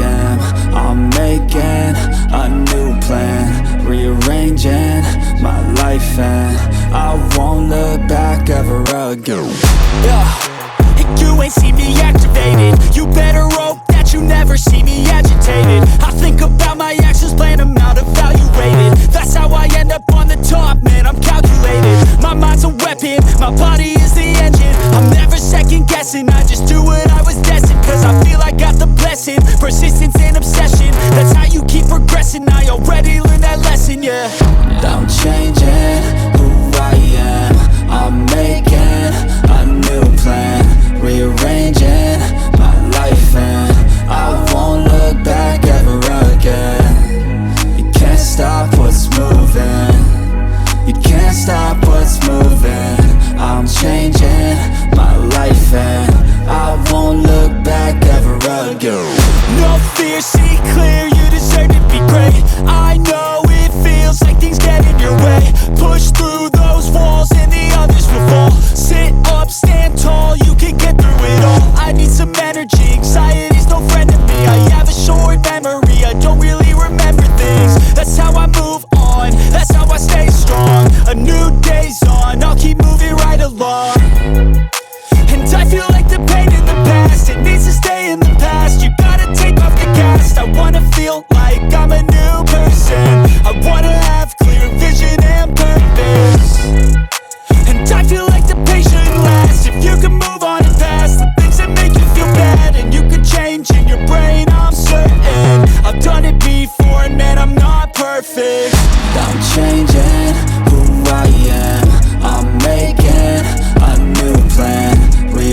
am. I'm making a new plan, rearranging my life, and I won't look back ever again. You ain't see me activated. You better hope that you never see me agitated. I think about my actions, plan them out, evaluated. That's how I end up on the top, man, I'm calculated. My mind's a weapon, my body is the engine. I'm never second guessing, I just do what I was destined. Cause I feel I got the blessing, persistence and obsession. That's how you keep progressing, I already learned that lesson, yeah. I'm changing who I am. I'm making a new plan, rearranging my life, and I won't look back ever again. You can't stop what's moving, you can't stop what's moving. I'm changing my life, and I won't look back ever again. No fear, see clear, you deserve to be great. I know it feels like things get in your way. Push through those walls and the others will fall. Sit up, stand tall, you can get through it all. I need some energy, anxiety's no friend to me. I have a short memory, I don't really remember things. That's how I move on, that's how I stay strong. A new day's on, I'll keep moving right along. And I feel like the pain in the past, it needs to stay in the past. You gotta take off the cast. I wanna feel like I'm a new person. I wanna have clear vision and purpose. And I feel like the pain shouldn't last. If you can move on and past the things that make you feel bad, and you can change in your brain, I'm certain. I've done it before, and man, I'm not perfect. I'm changing